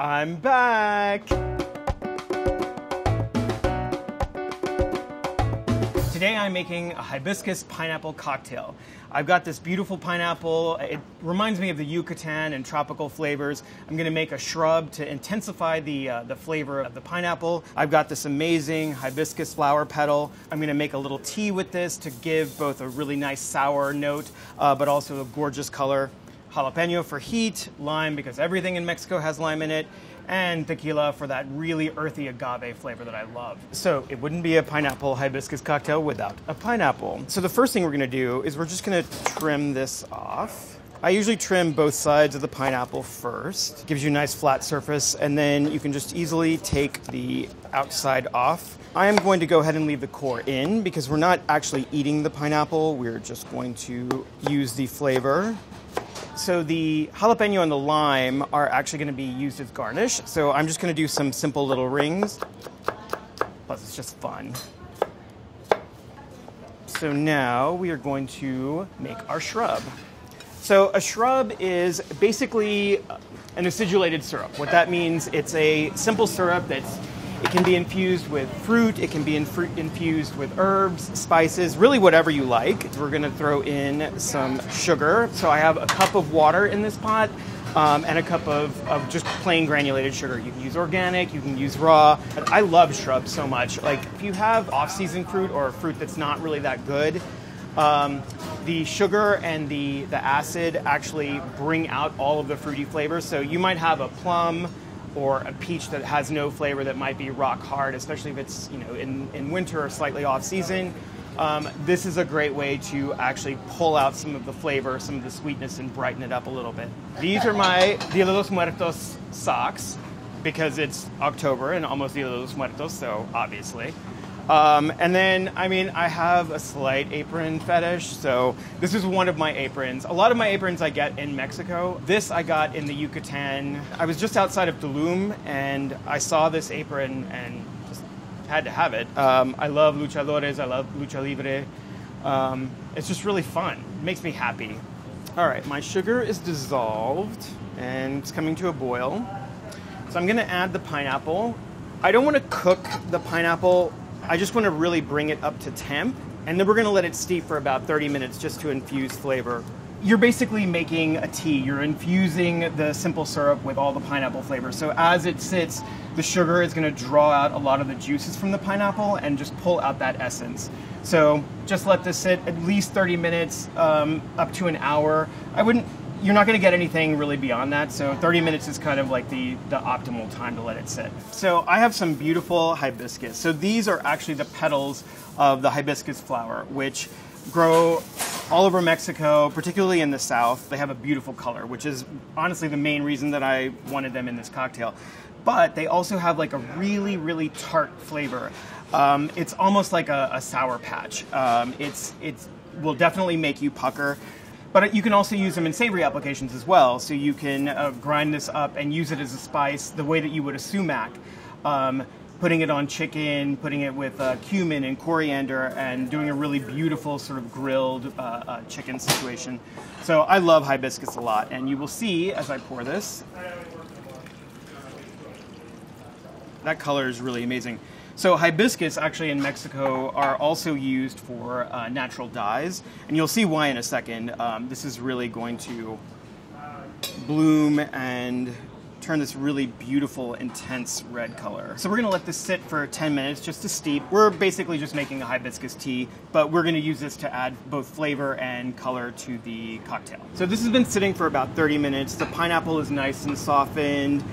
I'm back! Today I'm making a hibiscus pineapple cocktail. I've got this beautiful pineapple. It reminds me of the Yucatan and tropical flavors. I'm going to make a shrub to intensify the flavor of the pineapple. I've got this amazing hibiscus flower petal. I'm going to make a little tea with this to give both a really nice sour note, but also a gorgeous color. Jalapeno for heat, lime because everything in Mexico has lime in it, and tequila for that really earthy agave flavor that I love. So it wouldn't be a pineapple hibiscus cocktail without a pineapple. So the first thing we're gonna do is we're just gonna trim this off. I usually trim both sides of the pineapple first. Gives you a nice flat surface, and then you can just easily take the outside off. I am going to go ahead and leave the core in because we're not actually eating the pineapple. We're just going to use the flavor. So the jalapeno and the lime are actually going to be used as garnish. So I'm just going to do some simple little rings. Plus it's just fun. So now we are going to make our shrub. So a shrub is basically an acidulated syrup. What that means, it's a simple syrup it can be infused with fruit, it can be infused with herbs, spices, really whatever you like. We're gonna throw in some sugar. So I have a cup of water in this pot and a cup of just plain granulated sugar. You can use organic, you can use raw. I love shrubs so much. Like if you have off-season fruit or fruit that's not really that good, the sugar and the acid actually bring out all of the fruity flavors. So you might have a plum or a peach that has no flavor that might be rock hard, especially if it's in winter or slightly off season. This is a great way to actually pull out some of the flavor, some of the sweetness, and brighten it up a little bit. These are my Dia de los Muertos socks because it's October and almost Dia de los Muertos, so obviously. And then, I have a slight apron fetish, so this is one of my aprons. A lot of my aprons I get in Mexico. This I got in the Yucatan. I was just outside of Tulum, and I saw this apron and just had to have it. I love luchadores, I love lucha libre. It's just really fun. It makes me happy. All right, my sugar is dissolved, and it's coming to a boil. So I'm gonna add the pineapple. I don't wanna cook the pineapple. I just want to really bring it up to temp, and then we're going to let it steep for about 30 minutes just to infuse flavor. You're basically making a tea. You're infusing the simple syrup with all the pineapple flavor. So as it sits, the sugar is going to draw out a lot of the juices from the pineapple and just pull out that essence. So just let this sit at least 30 minutes, up to an hour. You're not going to get anything really beyond that, so 30 minutes is kind of like the optimal time to let it sit. So I have some beautiful hibiscus. So these are actually the petals of the hibiscus flower, which grow all over Mexico, particularly in the south. They have a beautiful color, which is honestly the main reason that I wanted them in this cocktail. But they also have like a really, really tart flavor. It's almost like a Sour Patch. It will definitely make you pucker. But you can also use them in savory applications as well. So you can grind this up and use it as a spice the way that you would a sumac. Putting it on chicken, putting it with cumin and coriander, and doing a really beautiful sort of grilled chicken situation. So I love hibiscus a lot. And you will see as I pour this, that color is really amazing. So hibiscus actually in Mexico are also used for natural dyes, and you'll see why in a second. This is really going to bloom and turn this really beautiful, intense red color. So we're gonna let this sit for 10 minutes just to steep. We're basically just making a hibiscus tea, but we're gonna use this to add both flavor and color to the cocktail. So this has been sitting for about 30 minutes. The pineapple is nice and softened.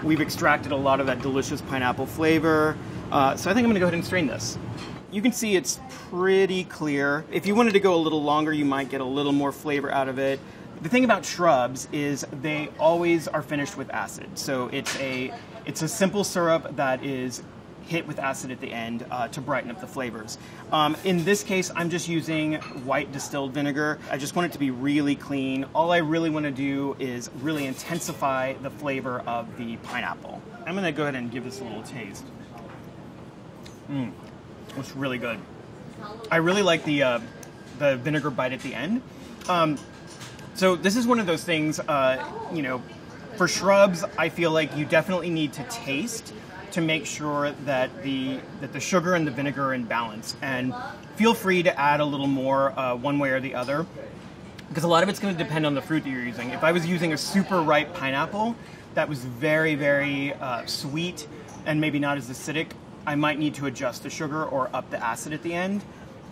We've extracted a lot of that delicious pineapple flavor. So I think I'm gonna go ahead and strain this. You can see it's pretty clear. If you wanted to go a little longer, you might get a little more flavor out of it. The thing about shrubs is they always are finished with acid. So it's a simple syrup that is hit with acid at the end to brighten up the flavors. In this case, I'm just using white distilled vinegar. I just want it to be really clean. All I really want to do is really intensify the flavor of the pineapple. I'm gonna go ahead and give this a little taste. It's really good. I really like the vinegar bite at the end. So this is one of those things, For shrubs, I feel like you definitely need to taste to make sure that the sugar and the vinegar are in balance. And feel free to add a little more one way or the other, because a lot of it's going to depend on the fruit that you're using. If I was using a super ripe pineapple that was very, very sweet and maybe not as acidic, I might need to adjust the sugar or up the acid at the end.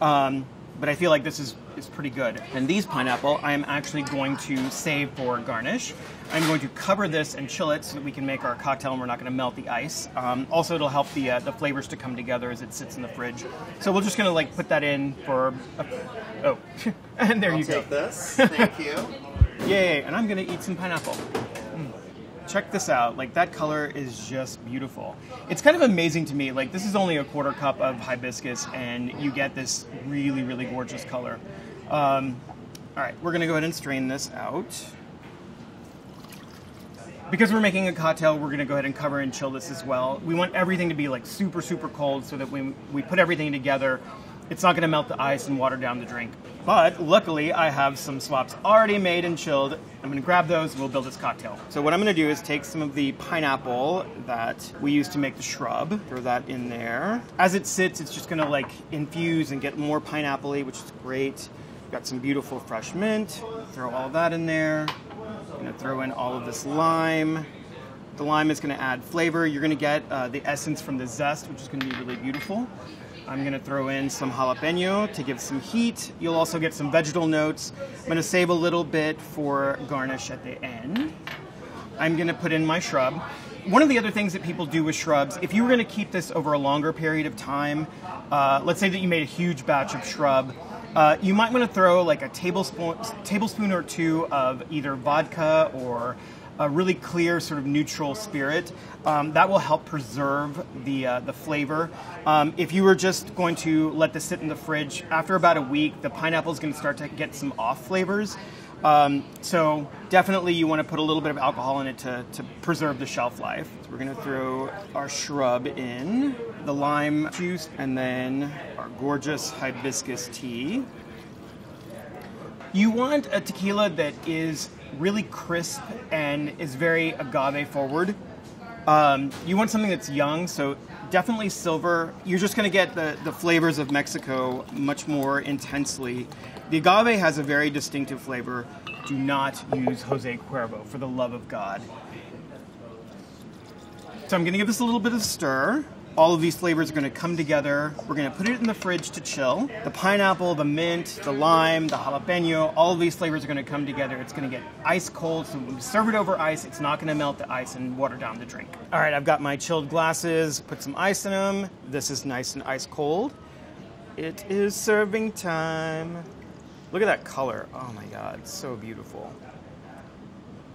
But I feel like this is pretty good. And these pineapple, I am actually going to save for garnish. I'm going to cover this and chill it so that we can make our cocktail and we're not going to melt the ice. Also, it'll help the flavors to come together as it sits in the fridge. So we're just going to like put that in for, and there you go. I'll take this, thank you. Yay, and I'm going to eat some pineapple. Check this out, like that color is just beautiful. It's kind of amazing to me, like this is only a quarter cup of hibiscus and you get this really, really gorgeous color. All right, we're gonna go ahead and strain this out. Because we're making a cocktail, we're gonna go ahead and cover and chill this as well. We want everything to be like super, super cold so that when we put everything together, it's not gonna melt the ice and water down the drink. But luckily, I have some swaps already made and chilled. I'm gonna grab those and we'll build this cocktail. So what I'm gonna do is take some of the pineapple that we used to make the shrub, throw that in there. As it sits, it's just gonna like infuse and get more pineapple-y, which is great. Got some beautiful fresh mint, throw all that in there. I'm gonna throw in all of this lime. The lime is gonna add flavor. You're gonna get the essence from the zest, which is gonna be really beautiful. I'm gonna throw in some jalapeno to give some heat. You'll also get some vegetal notes. I'm gonna save a little bit for garnish at the end. I'm gonna put in my shrub. One of the other things that people do with shrubs, if you were gonna keep this over a longer period of time, let's say that you made a huge batch of shrub, you might wanna throw like a tablespoon or two of either vodka or a really clear sort of neutral spirit. That will help preserve the flavor. If you were just going to let this sit in the fridge, after about a week, the pineapple is going to start to get some off flavors. So definitely you want to put a little bit of alcohol in it to preserve the shelf life. So we're going to throw our shrub in, the lime juice, and then our gorgeous hibiscus tea. You want a tequila that is really crisp and is very agave forward. You want something that's young, so definitely silver. You're just going to get the flavors of Mexico much more intensely. The agave has a very distinctive flavor. Do not use Jose Cuervo, for the love of God. So I'm going to give this a little bit of stir. All of these flavors are going to come together. We're going to put it in the fridge to chill. The pineapple, the mint, the lime, the jalapeno, all of these flavors are going to come together. It's going to get ice cold, so when we serve it over ice, it's not going to melt the ice and water down the drink. All right, I've got my chilled glasses, put some ice in them. This is nice and ice cold. It is serving time. Look at that color. Oh my God, it's so beautiful.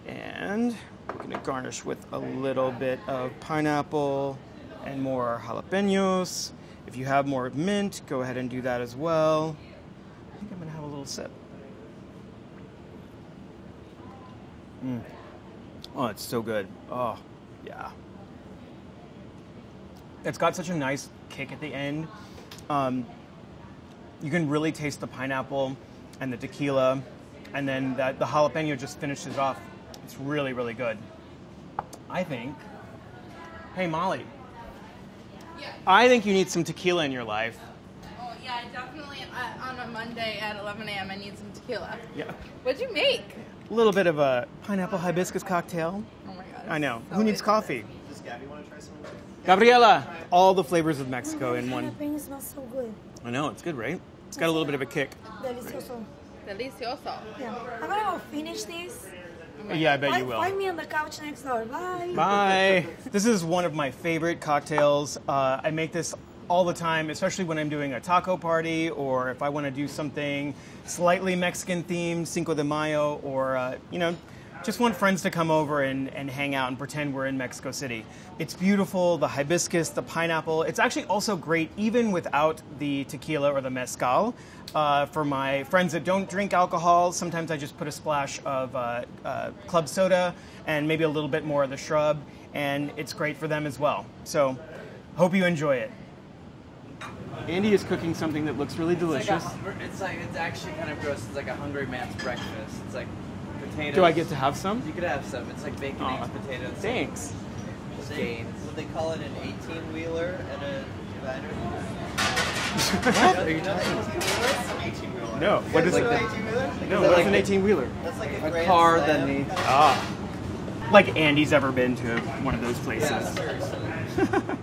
And we're going to garnish with a little bit of pineapple and more jalapenos. If you have more mint, go ahead and do that as well. I think I'm gonna have a little sip. Oh, it's so good. Oh, yeah. It's got such a nice kick at the end. You can really taste the pineapple and the tequila, and then the jalapeno just finishes off. It's really, really good. I think, hey Molly, I think you need some tequila in your life. Oh, yeah, I definitely, on a Monday at 11 a.m., I need some tequila. Yeah. What'd you make? A little bit of a pineapple hibiscus cocktail. Oh, my God. I know. So Who needs coffee? Does Gabby want to try some? Gabriela! All the flavors of Mexico in one. Jalapeno smells so good. I know, it's good, right? It's got a little bit of a kick. Delicioso. Delicioso. Yeah. I'm gonna go finish this. Yeah, I bet you will. Find me on the couch next door. Bye. Bye. This is one of my favorite cocktails. I make this all the time, especially when I'm doing a taco party or if I want to do something slightly Mexican themed, Cinco de Mayo, or, just want friends to come over and hang out and pretend we're in Mexico City. It's beautiful, the hibiscus, the pineapple. It's actually also great even without the tequila or the mezcal. For my friends that don't drink alcohol, sometimes I just put a splash of club soda and maybe a little bit more of the shrub, and it's great for them as well. So, hope you enjoy it. Andy is cooking something that looks really delicious. It's actually kind of gross. It's like a hungry man's breakfast. It's like potatoes. Do I get to have some? You could have some. It's like bacon, eggs, potatoes. Thanks. Would they call it an 18-wheeler at a diner? What are you talking about? No. What is Like it? the- 18-wheeler? No, that what's like an the- 18-wheeler? That's like A Grand car Slam. that needs. Ah. Like Andy's ever been to one of those places. Yeah, seriously.